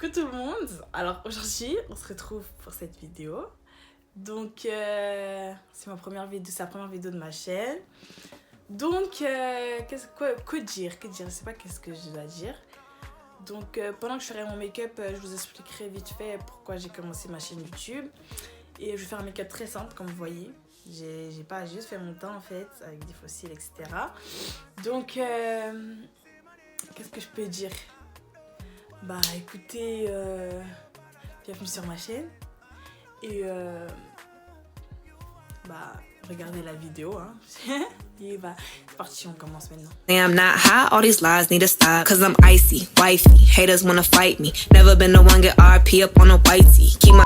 Coucou tout le monde. Alors aujourd'hui, on se retrouve pour cette vidéo. Donc c'est ma première vidéo, c'est la première vidéo de ma chaîne. Donc que dire? Je sais pas qu'est-ce que je dois dire. Donc pendant que je ferai mon make-up, je vous expliquerai vite fait pourquoi j'ai commencé ma chaîne YouTube. Et je vais faire un make-up très simple comme vous voyez. J'ai pas juste fait mon teint en fait avec des fossiles etc. Donc qu'est-ce que je peux dire? Bah écoutez, bienvenue sur ma chaîne et bah regardez la vidéo hein. Et bah c'est parti, on commence maintenant. I'm not high, all these lies need to stop. Cause I'm icy, wifey, haters wanna fight me. Never been the one get RP up on a whitey. Keep my...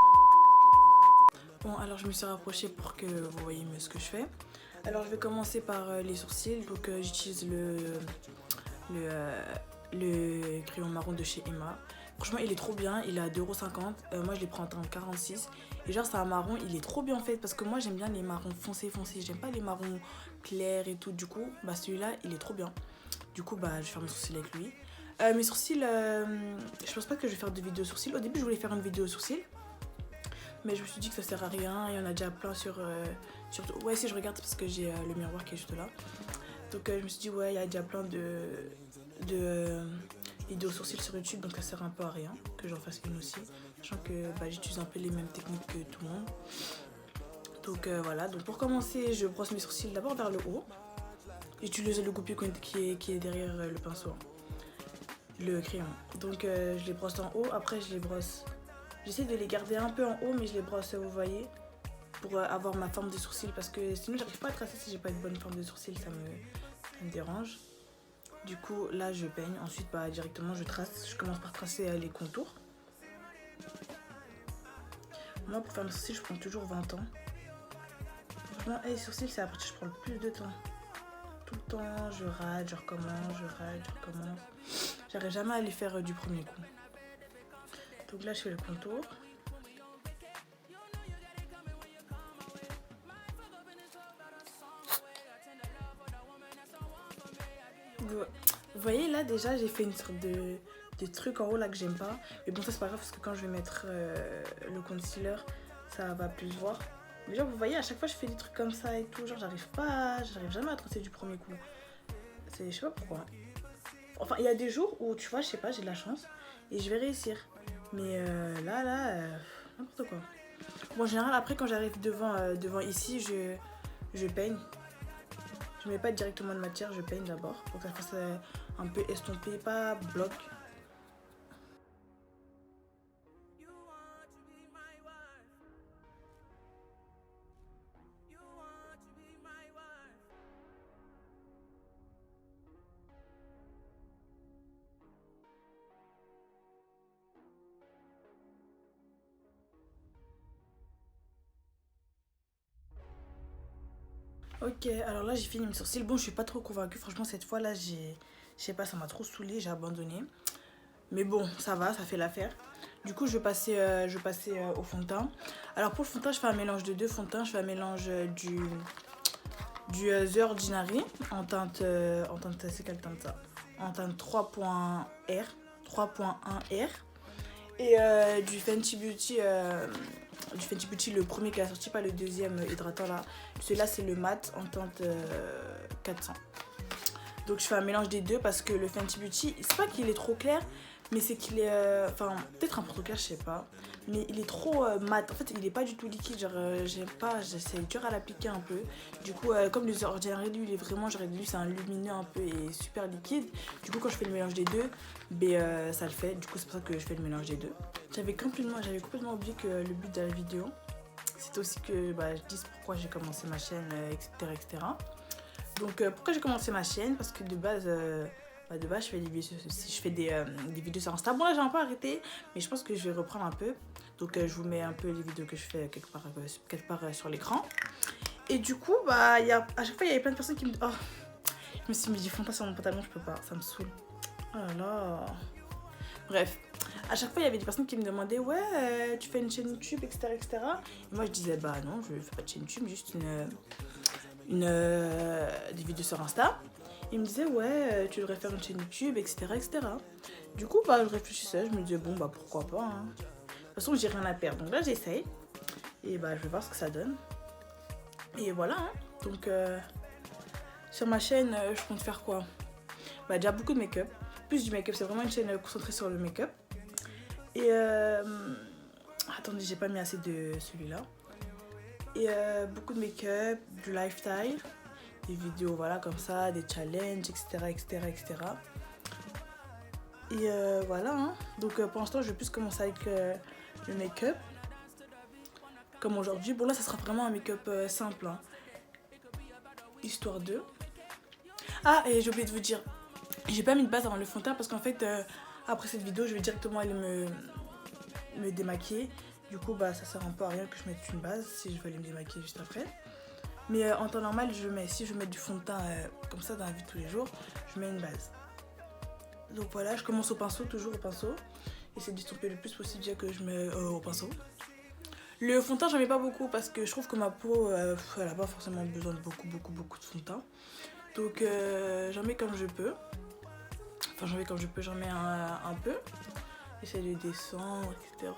Bon alors je me suis rapprochée pour que vous voyez mieux ce que je fais. Alors je vais commencer par les sourcils, donc j'utilise le crayon marron de chez Emma. Franchement il est trop bien, il est à 2,50 €. Moi je les prends en teint 46. Et genre c'est un marron, il est trop bien en fait. Parce que moi j'aime bien les marrons foncés. J'aime pas les marrons clairs et tout. Du coup bah celui-là il est trop bien. Du coup bah je vais faire mes sourcils avec lui. Mes sourcils, je pense pas que je vais faire de vidéo sourcils. Au début je voulais faire une vidéo sourcils. Mais je me suis dit que ça sert à rien. Il y en a déjà plein sur... Ouais si je regarde parce que j'ai le miroir qui est juste là. Donc je me suis dit ouais il y a déjà plein de vidéos sourcils sur YouTube, donc ça sert un peu à rien que j'en fasse une aussi, sachant que bah, j'utilise un peu les mêmes techniques que tout le monde. Donc voilà, donc pour commencer je brosse mes sourcils d'abord vers le haut. J'utilise le goupil qui est derrière le pinceau, le crayon. Donc je les brosse en haut, après je les brosse, j'essaie de les garder un peu en haut mais je les brosse, vous voyez, pour avoir ma forme de sourcils, parce que sinon j'arrive pas à tracer si j'ai pas une bonne forme de sourcils, ça me dérange. Du coup là je peigne, ensuite bah, directement je trace, je commence par tracer les contours. Moi pour faire mes sourcils je prends toujours 20 ans. Franchement les sourcils c'est la partie que je prends le plus de temps. Tout le temps je rate, je recommence, je rate, je recommence. J'arrive jamais à les faire du premier coup. Donc là je fais le contour. Vous voyez là déjà j'ai fait une sorte de truc en haut là que j'aime pas. Mais bon ça c'est pas grave parce que quand je vais mettre le concealer ça va plus se voir. Mais genre vous voyez à chaque fois je fais des trucs comme ça et tout. Genre j'arrive jamais à tracer du premier coup. Je sais pas pourquoi. Enfin il y a des jours où tu vois je sais pas j'ai de la chance et je vais réussir. Mais là n'importe quoi. Bon en général après quand j'arrive devant ici je peigne. Je mets pas directement de matière, je peigne d'abord pour que ça fasse un peu estompé, pas bloc. Ok, alors là j'ai fini mes sourcils. Bon, je suis pas trop convaincue. Franchement, cette fois là, je sais pas, ça m'a trop saoulée, j'ai abandonné. Mais bon, ça va, ça fait l'affaire. Du coup, je vais passer au fond de teint. Alors pour le fond de teint, je fais un mélange de deux fonds de teint. Je fais un mélange du The Ordinary en teinte, c'est quelle teinte ça? En teinte 3.1 R. Et du Fenty Beauty, le premier qui a sorti, pas le deuxième hydratant là. Celui-là c'est le mat en teinte 400. Donc je fais un mélange des deux parce que le Fenty Beauty, c'est pas qu'il est trop clair, mais c'est qu'il est, enfin peut-être un peu trop clair, je sais pas. Mais il est trop mat, en fait il est pas du tout liquide, genre j'aime pas, c'est dur à l'appliquer un peu. Du coup comme le Ordinary lui il est vraiment, genre lui c'est un lumineux un peu et super liquide. Du coup quand je fais le mélange des deux, ça le fait, du coup c'est pour ça que je fais le mélange des deux. J'avais complètement oublié que le but de la vidéo, c'était aussi que je dise pourquoi j'ai commencé ma chaîne, etc. Donc pourquoi j'ai commencé ma chaîne? Parce que de base je fais des vidéos sur Insta. Bon là j'ai un peu arrêté, mais je pense que je vais reprendre un peu. Donc je vous mets un peu les vidéos que je fais quelque part sur l'écran. Et du coup à chaque fois il y avait plein de personnes qui me disent, oh, je me suis mis du fond de teint sur mon pantalon, je peux pas, ça me saoule. Oh là là. Bref, à chaque fois il y avait des personnes qui me demandaient ouais tu fais une chaîne YouTube etc. Et moi je disais bah non je fais pas de chaîne YouTube, juste des vidéos sur Insta. Il me disait ouais, tu devrais faire une chaîne YouTube, etc. etc. Du coup, bah, je réfléchissais, je me disais bon, bah pourquoi pas. Hein. De toute façon, j'ai rien à perdre. Donc là, j'essaye. Et bah, je vais voir ce que ça donne. Et voilà. Hein. Donc, sur ma chaîne, je compte faire quoi? Bah, déjà beaucoup de make-up. Plus du make-up, c'est vraiment une chaîne concentrée sur le make-up. Et attendez, j'ai pas mis assez de celui-là. Et beaucoup de make-up, du lifestyle, des vidéos voilà comme ça, des challenges, etc. etc. etc. Et voilà. Hein. Donc pour l'instant, je vais plus commencer avec le make-up. Comme aujourd'hui. Bon là, ça sera vraiment un make-up simple. Hein. Histoire de... Ah, et j'ai oublié de vous dire, j'ai pas mis de base avant le fond de teint parce qu'en fait, après cette vidéo, je vais directement aller me démaquiller. Du coup, bah, ça sert un peu à rien que je mette une base si je veux aller me démaquiller juste après. Mais en temps normal, si je veux mettre du fond de teint comme ça dans la vie de tous les jours, je mets une base. Donc voilà, je commence au pinceau, toujours au pinceau. J'essaie d'estomper le plus possible déjà que je mets au pinceau. Le fond de teint, j'en mets pas beaucoup parce que je trouve que ma peau, elle a pas forcément besoin de beaucoup de fond de teint. Donc j'en mets comme je peux. Enfin, j'en mets comme je peux, j'en mets un peu. J'essaie de descendre, etc.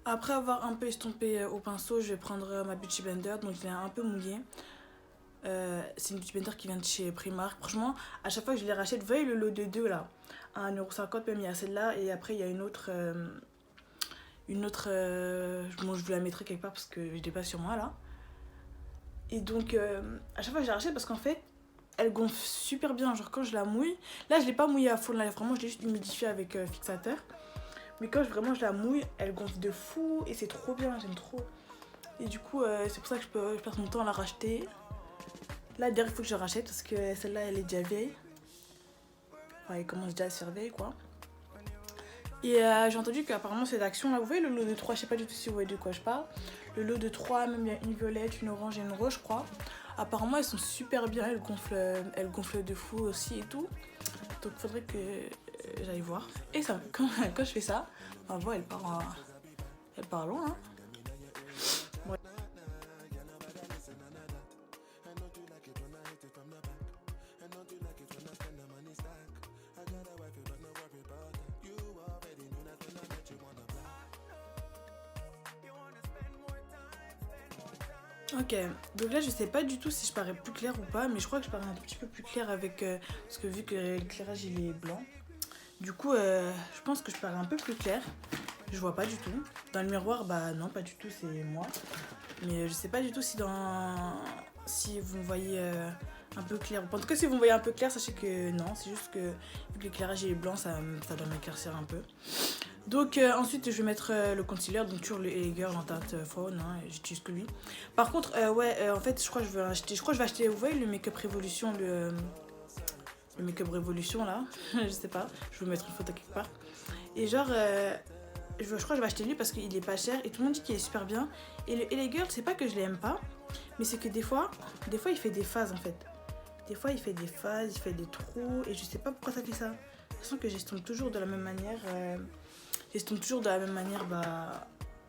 Après avoir un peu estompé au pinceau, je vais prendre ma Beauty Blender. Donc il est un peu mouillé. C'est une Beauty Blender qui vient de chez Primark. Franchement, à chaque fois que je les rachète, vous voyez le lot de 2 là, à 1,50€, même il y a celle-là. Et après, il y a une autre, bon, je vous la mettrai quelque part parce que je l'ai pas sur moi là. Et donc, à chaque fois que je la rachète, parce qu'en fait, elle gonfle super bien. Genre, quand je la mouille, là, je l'ai pas mouillée à fond, là, vraiment, je l'ai juste humidifiée avec fixateur. Mais quand vraiment je la mouille, elle gonfle de fou et c'est trop bien, j'aime trop. Et du coup, c'est pour ça que je passe mon temps à la racheter. Là, d'ailleurs, il faut que je rachète parce que celle-là, elle est déjà vieille. Enfin, elle commence déjà à se faire vieille, quoi. Et j'ai entendu qu'apparemment, ces actions-là, vous voyez le lot de 3, je sais pas du tout si vous voyez de quoi je parle. Le lot de 3, même il y a une violette, une orange et une rose, je crois. Apparemment, elles sont super bien, elles gonflent de fou aussi et tout. Donc, il faudrait que j'aille voir. Et ça, quand je fais ça, ma voix, elle part loin. Hein. Ouais. Ok, donc là je sais pas du tout si je parais plus claire ou pas, mais je crois que je parais un tout petit peu plus claire avec... parce que vu que l'éclairage il est blanc, du coup je pense que je parais un peu plus claire. Je vois pas du tout. Dans le miroir, bah non, pas du tout, c'est moi. Mais je sais pas du tout si si vous me voyez un peu clair. En tout cas, si vous me voyez un peu clair, sachez que non, c'est juste que vu que l'éclairage est blanc, ça doit m'éclaircir un peu. Donc ensuite je vais mettre le concealer, donc toujours le Ellie Girl en teinte faune, hein, j'utilise que lui. Par contre en fait je crois que je vais acheter, vous voyez le Make-up Révolution, le Make-up Révolution là, je sais pas, je vais vous mettre une photo quelque part. Et genre je crois que je vais acheter lui parce qu'il est pas cher et tout le monde dit qu'il est super bien. Et le Ellie Girl, c'est pas que je l'aime pas, mais c'est que des fois il fait des phases en fait. Des fois il fait des phases, il fait des trous et je sais pas pourquoi ça fait ça. De toute façon que j'estompe toujours de la même manière.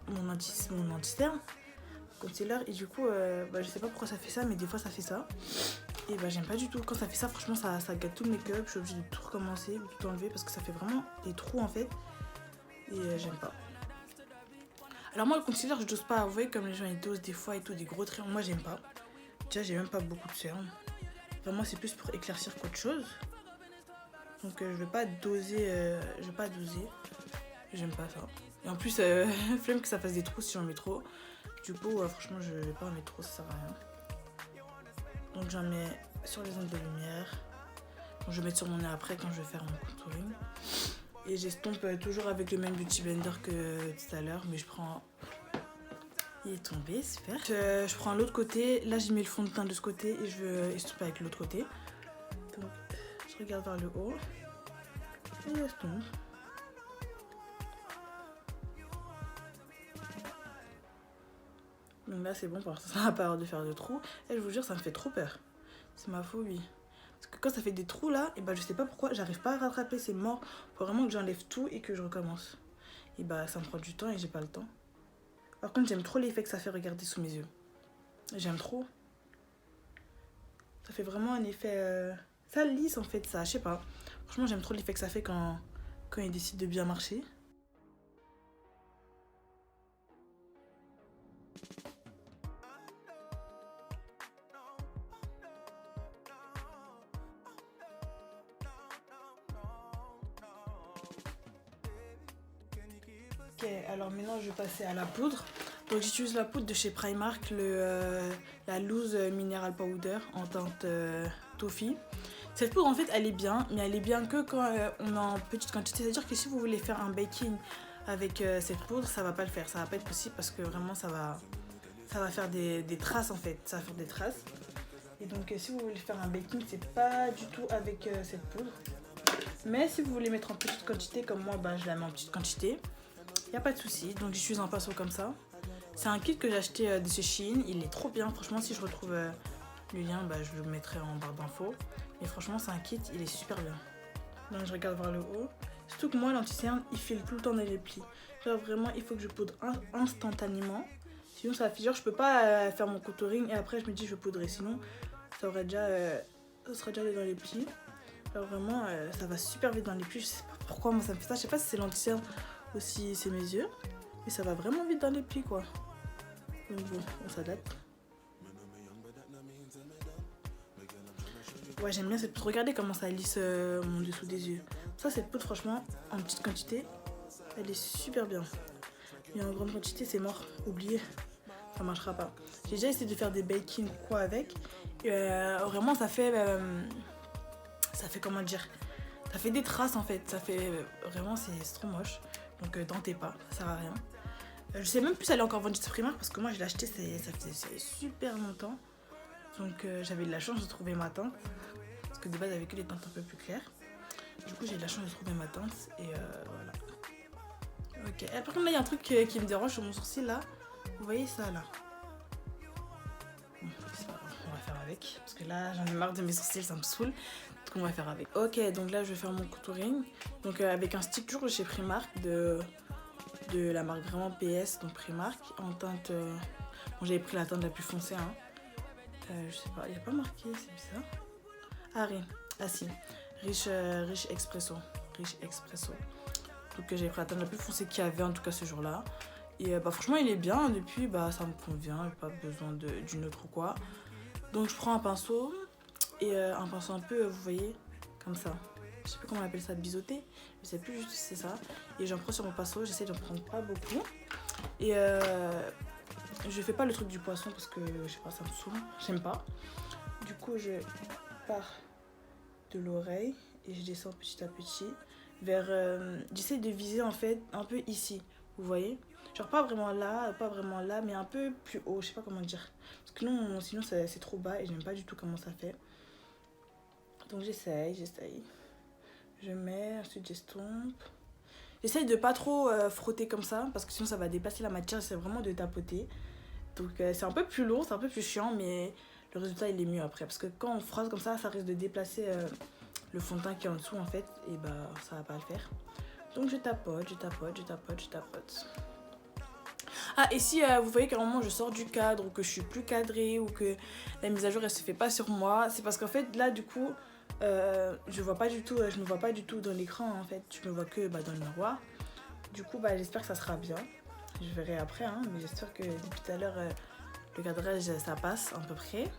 Mon anti-cerne, concealer, et du coup, je sais pas pourquoi ça fait ça, mais des fois ça fait ça. Et j'aime pas du tout. Quand ça fait ça, franchement, ça gâte tout le make-up. Je suis obligée de tout recommencer, de tout enlever parce que ça fait vraiment des trous en fait. Et j'aime pas. Alors, moi, le concealer, je dose pas. Vous voyez, comme les gens ils dosent des fois et tout, des gros traits. Moi, j'aime pas. Déjà, j'ai même pas beaucoup de cerne. Enfin, moi, c'est plus pour éclaircir qu'autre chose. Donc, je vais pas doser. J'aime pas ça. Et en plus, flemme que ça fasse des trous si j'en mets trop. Du coup, franchement, je vais pas en mettre trop, ça sert à rien. Donc j'en mets sur les ondes de lumière. Donc, je vais mettre sur mon nez après quand je vais faire mon contouring. Et j'estompe toujours avec le même Beauty Blender que tout à l'heure. Mais je prends... Il est tombé, super. Je prends l'autre côté. Là, j'ai mis le fond de teint de ce côté et je veux estomper avec l'autre côté. Donc, je regarde vers le haut. Et j'estompe. Donc là c'est bon, pour l'instant ça n'a pas l'air de faire de trous. Et je vous jure, ça me fait trop peur. C'est ma phobie. Parce que quand ça fait des trous là, et je sais pas pourquoi, j'arrive pas à rattraper, c'est mort. Faut vraiment que j'enlève tout et que je recommence. Et ça me prend du temps et j'ai pas le temps. Par contre, j'aime trop l'effet que ça fait regarder sous mes yeux. J'aime trop. Ça fait vraiment un effet... Ça lisse en fait, ça, je sais pas. Franchement, j'aime trop l'effet que ça fait quand il décide de bien marcher. Ok, alors maintenant je vais passer à la poudre. Donc j'utilise la poudre de chez Primark, la Loose Mineral Powder en teinte toffee. Cette poudre en fait elle est bien, mais elle est bien que quand on est en petite quantité. C'est-à-dire que si vous voulez faire un baking avec cette poudre, ça va pas le faire, ça va pas être possible parce que vraiment ça va faire des traces en fait, ça va faire des traces. Et donc si vous voulez faire un baking, c'est pas du tout avec cette poudre. Mais si vous voulez mettre en petite quantité comme moi, bah, je la mets en petite quantité. Y a pas de souci, donc j'utilise un pinceau comme ça. C'est un kit que j'ai acheté de chez Shein, il est trop bien. Franchement, si je retrouve le lien, bah, je le mettrai en barre d'infos. Mais franchement, c'est un kit, il est super bien. Donc je regarde vers le haut. Surtout que moi, l'anti-cerne, il file tout le temps dans les plis. Genre vraiment, il faut que je poudre instantanément. Sinon, ça file. Genre, je peux pas faire mon contouring et après, je me dis, je vais poudrer. Sinon, ça sera déjà allé dans les plis. Alors vraiment, ça va super vite dans les plis. Je sais pas pourquoi moi ça me fait ça. Je sais pas si c'est l'anti-cerne aussi, c'est mes yeux. Mais ça va vraiment vite dans les plis, quoi. Donc bon, on s'adapte. Ouais, j'aime bien cette poudre. Regardez comment ça lisse mon dessous des yeux. Ça, cette poudre, franchement, en petite quantité, elle est super bien. Et en grande quantité, c'est mort. Oubliez, ça marchera pas. J'ai déjà essayé de faire des baking quoi avec. Et, vraiment, ça fait comment dire, ça fait des traces en fait. Ça fait vraiment, c'est trop moche. Donc tentez pas, ça sert à rien. Je sais même plus si elle est encore vendue chez Primark parce que moi je l'ai acheté ça faisait super longtemps. Donc j'avais de la chance de trouver ma teinte. Parce que de base avec les teintes un peu plus claires. Du coup j'ai de la chance de trouver ma teinte et voilà. Ok, et par contre là il y a un truc qui me dérange sur mon sourcil là. Vous voyez ça là? Bon, c'est pas grave, on va faire avec. Parce que là j'en ai marre de mes sourcils, ça me saoule. Donc on va faire avec. Ok, donc là je vais faire mon contouring. Donc avec un stick toujours chez Primark de la marque vraiment PS, donc Primark, en teinte... Bon, j'avais pris la teinte la plus foncée, hein. Je sais pas, il n'y a pas marqué, c'est bizarre. Ah, oui, ah si, Riche Expresso. Riche Expresso. Donc j'ai pris la teinte la plus foncée qu'il y avait, en tout cas ce jour-là. Et bah franchement, il est bien, depuis, bah ça me convient, pas besoin d'une autre ou quoi. Donc je prends un pinceau, et un pinceau un peu, vous voyez, comme ça. Je sais plus comment on appelle ça, biseauté, je sais plus juste si c'est ça. Et j'en prends sur mon pinceau, j'essaie d'en prendre pas beaucoup. Et je fais pas le truc du poisson parce que je sais pas, ça me saoule, j'aime pas. Du coup, je pars de l'oreille et je descends petit à petit vers. J'essaie de viser en fait un peu ici, vous voyez. Genre pas vraiment là, mais un peu plus haut, je sais pas comment dire. Parce que non, sinon c'est trop bas et j'aime pas du tout comment ça fait. Donc j'essaye. Je mets, ensuite j'estompe. J'essaye de pas trop frotter comme ça parce que sinon ça va déplacer la matière. C'est vraiment de tapoter. Donc c'est un peu plus lourd, c'est un peu plus chiant, mais le résultat il est mieux après. Parce que quand on frotte comme ça risque de déplacer le fond de teint qui est en dessous en fait. Et bah ça va pas le faire. Donc je tapote. Ah, et si vous voyez qu'à un moment je sors du cadre ou que je suis plus cadrée ou que la mise à jour elle se fait pas sur moi, c'est parce qu'en fait là du coup je me vois pas du tout dans l'écran en fait, je me vois que dans le miroir. Du coup j'espère que ça sera bien, je verrai après hein, mais j'espère que depuis tout à l'heure le cadrage ça passe à peu près.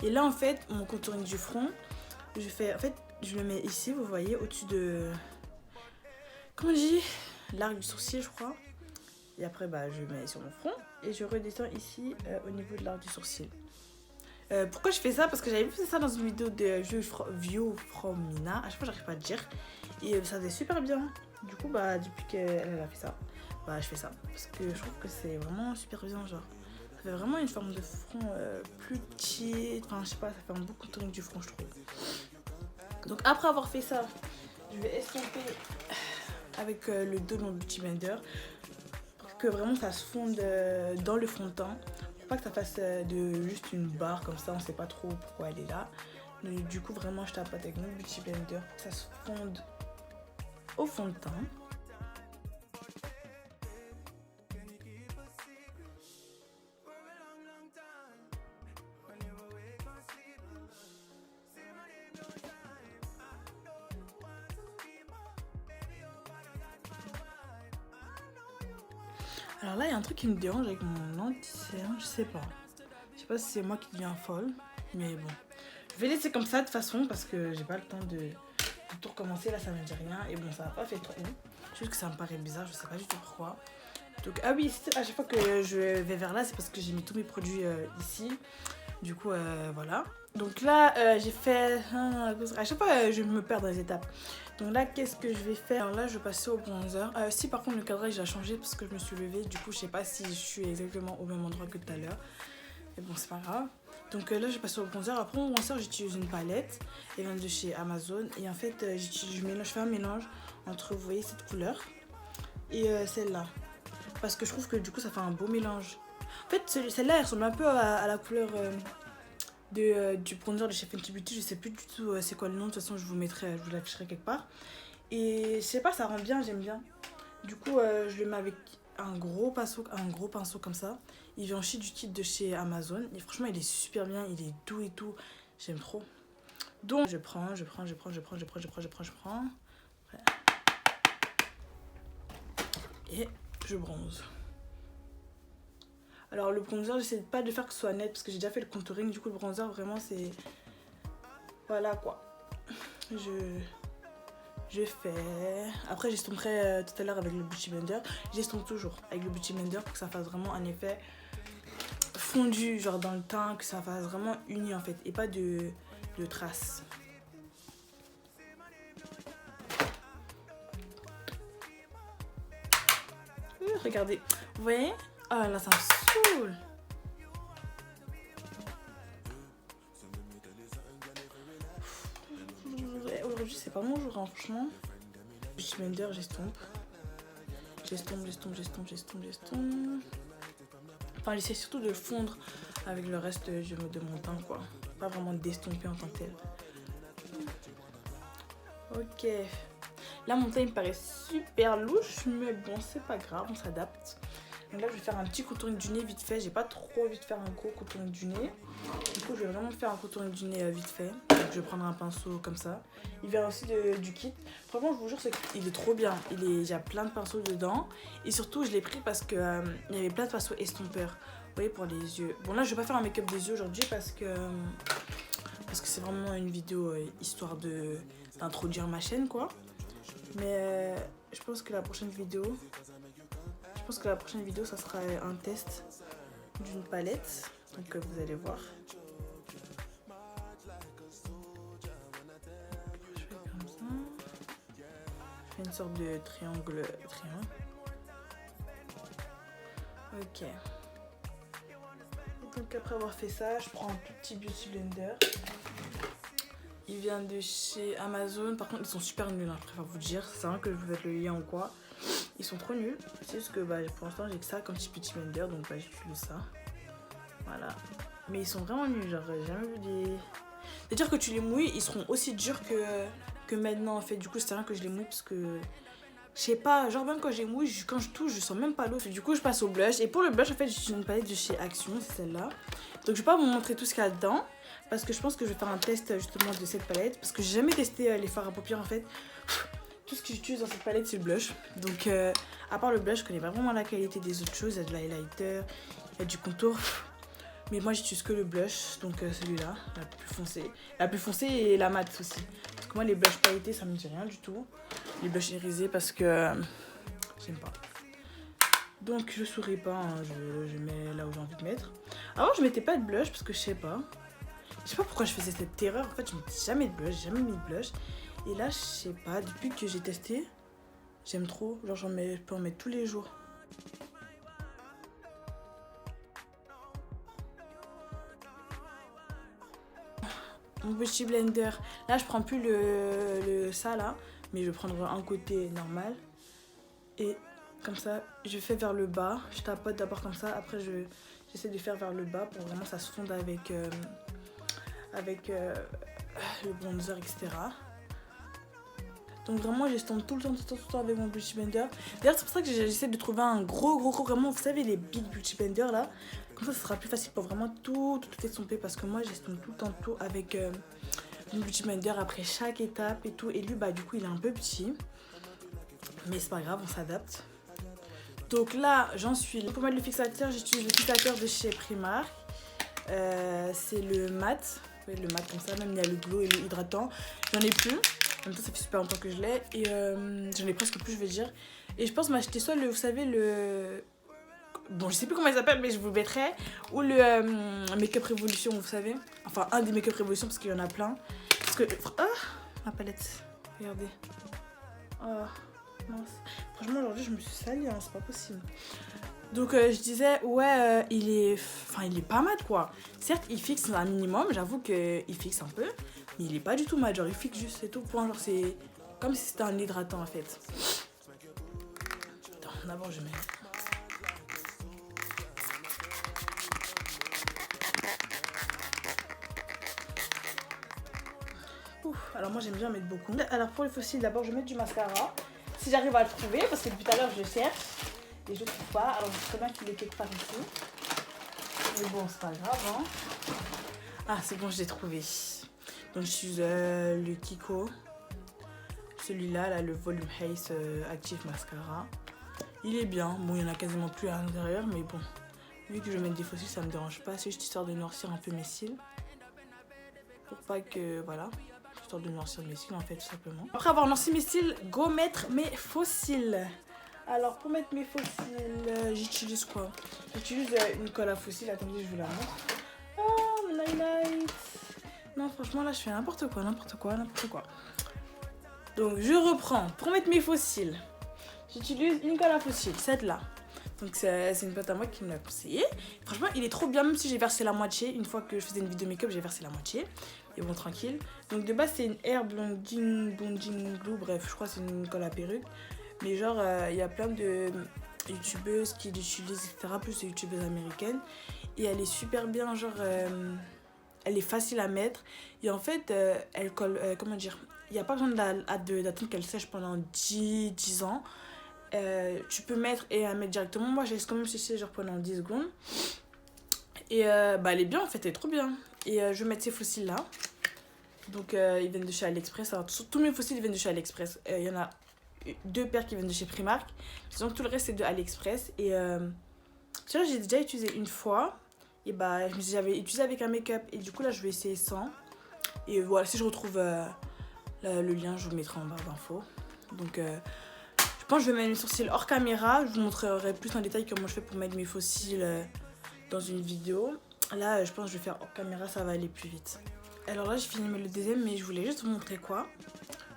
Et là en fait mon contouring du front, je le mets ici, vous voyez, au-dessus de, comment on dit, l'arc du sourcil je crois. Et après je mets sur mon front et je redescends ici au niveau de l'arc du sourcil. Pourquoi je fais ça? Parce que j'avais vu ça dans une vidéo de View from Mina, à chaque fois j'arrive pas à le dire. Et ça faisait super bien. Du coup depuis qu'elle a fait ça, je fais ça. Parce que je trouve que c'est vraiment super bien genre. Ça fait vraiment une forme de front plus petite. Enfin, je sais pas, ça fait un beau contouring du front, je trouve. Donc après avoir fait ça, je vais estomper avec le dos de mon Beauty Blender pour que vraiment ça se fonde dans le fond de teint. Pour pas que ça fasse de juste une barre comme ça, on sait pas trop pourquoi elle est là. Mais du coup vraiment je tapote avec mon Beauty Blender pour que ça se fonde au fond de teint. Alors là, il y a un truc qui me dérange avec mon anti-cerne, je sais pas. Je sais pas si c'est moi qui deviens folle, mais bon. Je vais laisser comme ça de toute façon parce que j'ai pas le temps de tout recommencer. Là, ça me dit rien. Et bon, ça n'a pas fait trop. Juste que ça me paraît bizarre, je sais pas du tout pourquoi. Donc, ah oui, à chaque fois que je vais vers là, c'est parce que j'ai mis tous mes produits ici. Du coup, voilà. Donc là, j'ai fait... à chaque fois, je me perds dans les étapes. Donc là, qu'est-ce que je vais faire? Alors là, je vais passer au bronzer. Si par contre, le cadrage, il a changé parce que je me suis levée. Du coup, je sais pas si je suis exactement au même endroit que tout à l'heure. Mais bon, c'est pas grave. Donc là, je vais passer au bronzer. Après, au bronzer, j'utilise une palette. Elle vient de chez Amazon. Et en fait, je fais un mélange entre, vous voyez, cette couleur et celle-là. Parce que je trouve que du coup, ça fait un beau mélange. En fait, celle-là, elle ressemble un peu à la couleur... du bronzer de chez Fenty Beauty, je sais plus du tout c'est quoi le nom, de toute façon je vous l'afficherai quelque part. Et je sais pas, ça rend bien, j'aime bien. Du coup je le mets avec un gros pinceau comme ça. Il vient aussi du kit de chez Amazon et franchement il est super bien, il est doux et tout, j'aime trop. Donc je prends. Voilà. Et je bronze. Alors le bronzer, j'essaie pas de faire que ce soit net parce que j'ai déjà fait le contouring. Du coup le bronzer vraiment c'est... Voilà quoi. Je fais... Après j'estomperai tout à l'heure avec le Beauty Blender. J'estompe toujours avec le Beauty Blender pour que ça fasse vraiment un effet fondu genre dans le teint. Que ça fasse vraiment uni en fait et pas de traces. Regardez, vous voyez? Oh là ça me saoule. Aujourd'hui c'est pas mon jour hein, franchement. Beauty Blender, j'estompe. Enfin j'essaie surtout de fondre avec le reste de mon teint quoi. Pas vraiment d'estomper en tant que tel. Ok. Là mon teint il me paraît super louche mais bon c'est pas grave, on s'adapte. Donc là je vais faire un petit contouring du nez vite fait. J'ai pas trop envie de faire un gros contouring du nez. Du coup je vais vraiment faire un contouring du nez vite fait. Donc je vais prendre un pinceau comme ça. Il vient aussi du kit. Franchement je vous jure il est trop bien. Il y a plein de pinceaux dedans. Et surtout je l'ai pris parce que il y avait plein de pinceaux estompeurs. Vous voyez pour les yeux. Bon là je vais pas faire un make-up des yeux aujourd'hui parce que c'est vraiment une vidéo histoire d'introduire ma chaîne quoi. Mais je pense que la prochaine vidéo ça sera un test d'une palette. Donc vous allez voir. Je fais comme ça. Je fais une sorte de triangle. Ok. Donc après avoir fait ça, je prends un tout petit Beauty Blender. Il vient de chez Amazon. Par contre, ils sont super nuls, hein, je préfère vous dire. C'est vrai que je vous mette le lien ou quoi. Ils sont trop nuls. C'est juste que pour l'instant, j'ai que ça comme petit Beauty Blender. Donc, j'utilise ça. Voilà. Mais ils sont vraiment nuls. Genre, j'ai jamais vu des... C'est-à-dire que tu les mouilles, ils seront aussi durs que maintenant, en fait. Du coup, c'est rien que je les mouille parce que... Je sais pas, genre même quand je les mouille, quand je touche, je sens même pas l'eau. Du coup, je passe au blush. Et pour le blush, en fait, j'utilise une palette de chez Action. C'est celle-là. Donc, je vais pas vous montrer tout ce qu'il y a dedans. Parce que je pense que je vais faire un test justement de cette palette. Parce que j'ai jamais testé les fards à paupières en fait. Tout ce que j'utilise dans cette palette c'est le blush. Donc à part le blush, je connais pas vraiment la qualité des autres choses. Il y a de l'highlighter, il y a du contour. Mais moi j'utilise que le blush. Donc celui-là, la plus foncée. La plus foncée et la mat aussi. Parce que moi les blushs pailletés ça me dit rien du tout. Les blushs irisés parce que j'aime pas. Donc je souris pas, hein. Je mets là où j'ai envie de mettre. Avant je mettais pas de blush parce que je sais pas. Je sais pas pourquoi je faisais cette erreur. En fait, je mettais jamais de blush, j'ai jamais mis de blush. Et là, je sais pas, depuis que j'ai testé, j'aime trop. Genre, je peux en mettre tous les jours. mon petit blender. Là, je prends plus ça là, mais je vais prendre un côté normal. Et comme ça, je fais vers le bas. Je tapote d'abord comme ça, après j'essaie de faire vers le bas pour vraiment ça se fonde avec le bronzer, etc. Donc vraiment, j'estompe tout le temps avec mon beauty blender. D'ailleurs, c'est pour ça que j'essaie de trouver un gros, vraiment, vous savez, les big beauty blender là. Comme ça, ce sera plus facile pour vraiment tout estomper, parce que moi, j'estompe tout le temps tout avec mon beauty blender après chaque étape et tout. Et lui, bah du coup, il est un peu petit. Mais c'est pas grave, on s'adapte. Donc là, j'en suis. Pour mettre le fixateur, j'utilise le fixateur de chez Primark. C'est le mat. Oui, le mat comme ça, même il y a le glow et le hydratant. J'en ai plus. En même temps, ça fait super longtemps que je l'ai. Et j'en ai presque plus, je veux dire. Et je pense m'acheter soit vous savez, le... Bon, je sais plus comment il s'appelle, mais je vous le mettrai. Ou le Make-up Revolution, vous savez. Enfin, un des Make-up Revolution, parce qu'il y en a plein. Parce que... Ah, ma palette. Regardez. Oh, mince. Franchement, aujourd'hui, je me suis salie, hein, c'est pas possible. Donc, je disais, ouais, il est pas mat, quoi. Certes, il fixe un minimum, j'avoue qu'il fixe un peu. Mais il est pas du tout mat, genre, il fixe juste, c'est tout. Point, genre, c'est comme si c'était un hydratant, en fait. Attends, d'abord, je mets... Alors moi j'aime bien mettre beaucoup. Alors pour les faux cils, d'abord je vais mettre du mascara. Si j'arrive à le trouver, parce que depuis tout à l'heure je le cherche et je ne trouve pas. Alors je sais très bien qu'il est quelque part ici. Mais bon, c'est pas grave, hein. Ah, c'est bon, je l'ai trouvé. Donc j'utilise le Kiko. Celui-là, là, le Volume Haze Active Mascara. Il est bien. Bon, il n'y en a quasiment plus à l'intérieur, mais bon. Vu que je vais mettre des faux cils, ça me dérange pas. C'est juste histoire de noircir un peu mes cils. Pour pas que, voilà, histoire de noircir mes cils en fait, tout simplement. Après avoir noirci mes cils, go mettre mes faux cils. Alors pour mettre mes faux cils, j'utilise quoi? J'utilise une colle à faux cils, attendez, je vous la montre. Oh, mon highlight. Non, franchement là je fais n'importe quoi. Donc je reprends, pour mettre mes faux cils, j'utilise une colle à faux cils, cette là. Donc c'est une pote à moi qui me l'a conseillé. Franchement, il est trop bien, même si j'ai versé la moitié. Une fois que je faisais une vidéo make-up, j'ai versé la moitié. Et bon, tranquille. Donc de base, c'est une Air Blonding Glue. Bref, je crois que c'est une colle à perruque. Mais genre, il y a plein de youtubeuses qui l'utilisent, etc. Plus de youtubeuses américaines. Et elle est super bien, genre... elle est facile à mettre. Et en fait, elle colle... comment dire? Il n'y a pas besoin d'attendre qu'elle sèche pendant 10 ans. Tu peux mettre et la mettre directement. Moi, je laisse quand même sécher genre pendant 10 secondes. Et bah, elle est bien en fait, elle est trop bien. Et je vais mettre ces faux cils là. Donc, ils viennent de chez AliExpress. Alors, tous mes faux cils viennent de chez AliExpress. Il y en a 2 paires qui viennent de chez Primark. Donc, tout le reste, c'est de AliExpress. Et tu vois, j'ai déjà utilisé une fois. Et bah, j'avais utilisé avec un make-up. Et du coup, là, je vais essayer sans. Et voilà, si je retrouve le lien, je vous le mettrai en barre d'infos. Donc, je pense que je vais mettre mes sourcils hors caméra. Je vous montrerai plus en détail comment je fais pour mettre mes faux cils dans une vidéo. Là, je pense que je vais faire hors caméra, ça va aller plus vite. Alors là, j'ai fini le deuxième, mais je voulais juste vous montrer quoi.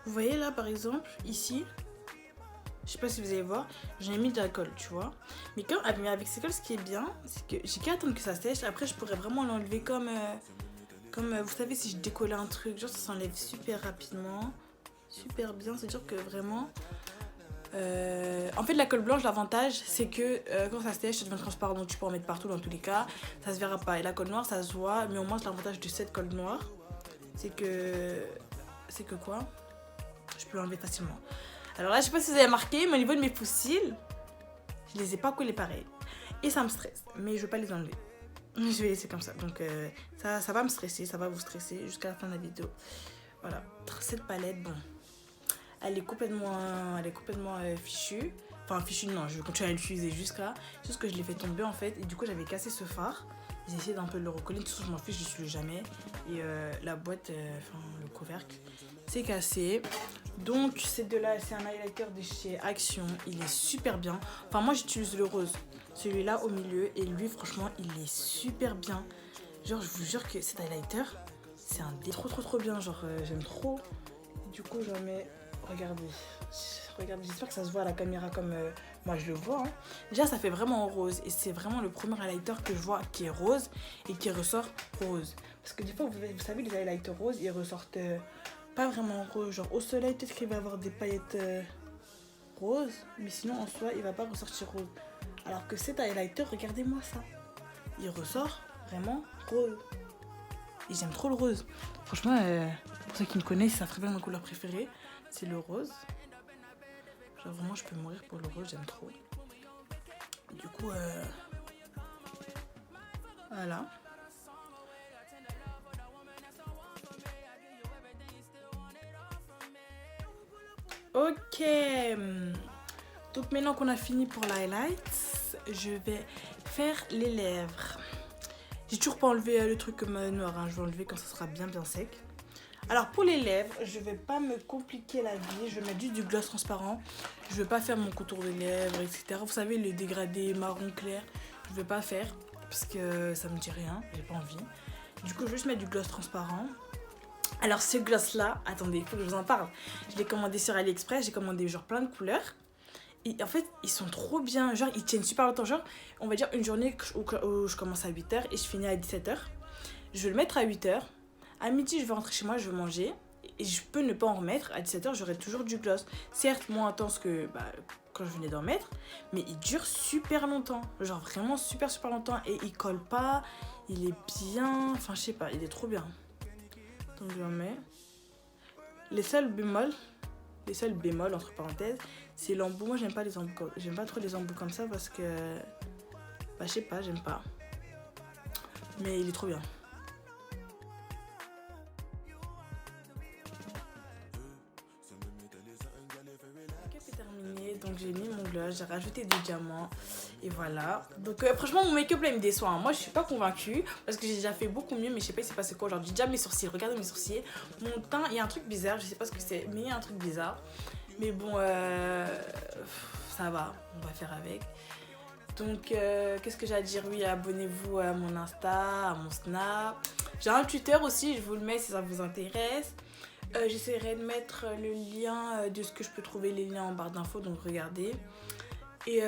Vous voyez là, par exemple, ici, je sais pas si vous allez voir, j'ai mis de la colle, tu vois. Mais avec ces colles, ce qui est bien, c'est que j'ai qu'à attendre que ça sèche. Après, je pourrais vraiment l'enlever comme vous savez, si je décollais un truc, genre ça s'enlève super rapidement. Super bien, c'est-à-dire que vraiment... en fait, la colle blanche, l'avantage, c'est que quand ça sèche, ça devient transparent, donc tu peux en mettre partout dans tous les cas. Ça se verra pas. Et la colle noire, ça se voit, mais au moins, l'avantage de cette colle noire, c'est que quoi? Je peux l'enlever facilement. Alors là, je sais pas si vous avez remarqué, mais au niveau de mes faux cils, je les ai pas collés pareil. Et ça me stresse, mais je vais pas les enlever. Je vais laisser comme ça. Donc ça va me stresser, ça va vous stresser jusqu'à la fin de la vidéo. Voilà, cette palette, bon, elle est complètement fichue. Enfin, fichue, non, je vais continuer à l'utiliser jusqu'à... C'est juste que je l'ai fait tomber en fait. Et du coup, j'avais cassé ce fard. J'ai essayé d'un peu le recoller. De toute façon, je m'en fiche, je l'utilise jamais. Et la boîte, enfin, le couvercle, c'est cassé. Donc, c'est un highlighter de chez Action. Il est super bien. Enfin, moi, j'utilise le rose. Celui-là au milieu. Et lui, franchement, il est super bien. Genre, je vous jure que cet highlighter, c'est un dé trop bien. Genre, j'aime trop. Du coup, j'en mets regardez. Regardez, j'espère que ça se voit à la caméra comme moi je le vois. Hein. Déjà, ça fait vraiment rose. Et c'est vraiment le premier highlighter que je vois qui est rose et qui ressort rose. Parce que des fois, vous savez, les highlighters roses, ils ressortent pas vraiment rose. Genre au soleil, peut-être qu'il va avoir des paillettes roses. Mais sinon, en soi, il va pas ressortir rose. Alors que cet highlighter, regardez-moi ça. Il ressort vraiment rose. Et j'aime trop le rose. Franchement, pour ceux qui me connaissent, ça ferait bien ma couleur préférée. C'est le rose. Genre vraiment, je peux mourir pour le rose, j'aime trop. Et du coup, voilà. Ok. Donc maintenant qu'on a fini pour l'highlight, je vais faire les lèvres. J'ai toujours pas enlevé le truc noir, hein. Je vais enlever quand ça sera bien sec. Alors pour les lèvres, je vais pas me compliquer la vie, je vais mettre juste du gloss transparent. Je vais pas faire mon contour de lèvres, etc. Vous savez, le dégradé marron clair, je vais pas faire parce que ça me dit rien, j'ai pas envie. Du coup, je vais juste mettre du gloss transparent. Alors ce gloss là, attendez, il faut que je vous en parle. Je l'ai commandé sur AliExpress, j'ai commandé genre plein de couleurs. Et en fait, ils sont trop bien, genre ils tiennent super longtemps. Genre, on va dire une journée où je commence à 8h et je finis à 17h. Je vais le mettre à 8h. À midi, je vais rentrer chez moi, je vais manger. Et je peux ne pas en remettre. À 17h, j'aurai toujours du gloss. Certes, moins intense que quand je venais d'en mettre. Mais il dure super longtemps. Genre vraiment super longtemps. Et il colle pas. Il est bien. Enfin, je sais pas, il est trop bien. Donc, je le mets. Les seuls bémols entre parenthèses, c'est l'embout. Moi, j'aime pas les embouts. J'aime pas trop les embouts comme ça parce que... je sais pas, j'aime pas. Mais il est trop bien. Donc j'ai mis mon gloss, j'ai rajouté des diamants et voilà. Donc franchement mon make-up là il me déçoit, hein. Moi je suis pas convaincue parce que j'ai déjà fait beaucoup mieux, mais je sais pas il s'est passé quoi aujourd'hui. Déjà mes sourcils, regardez mes sourcils. Mon teint, il y a un truc bizarre, je sais pas ce que c'est, mais il y a un truc bizarre. Mais bon ça va, on va faire avec. Donc qu'est-ce que j'ai à dire? Oui, abonnez-vous à mon Insta, à mon Snap. J'ai un Twitter aussi, je vous le mets si ça vous intéresse. J'essaierai de mettre le lien de ce que je peux trouver, les liens en barre d'infos, donc regardez. Et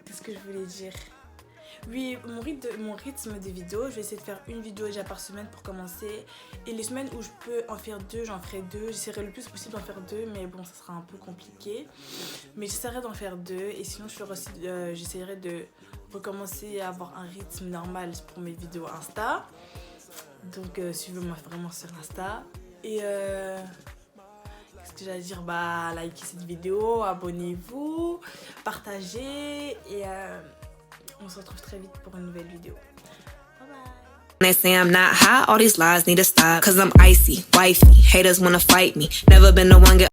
qu'est-ce que je voulais dire? Oui, mon rythme des vidéos, je vais essayer de faire une vidéo déjà par semaine pour commencer. Et les semaines où je peux en faire deux, j'en ferai deux. J'essaierai le plus possible d'en faire deux, mais bon, ça sera un peu compliqué. Mais j'essaierai d'en faire deux. Et sinon, j'essaierai de recommencer à avoir un rythme normal pour mes vidéos Insta. Donc suivez-moi vraiment sur Insta. Et qu'est-ce que j'allais dire? Likez cette vidéo, abonnez-vous, partagez et on se retrouve très vite pour une nouvelle vidéo. Bye bye. They say I'm not hot, all these lies need to stop. Cause I'm icy, wifey, haters wanna fight me. Never been the one get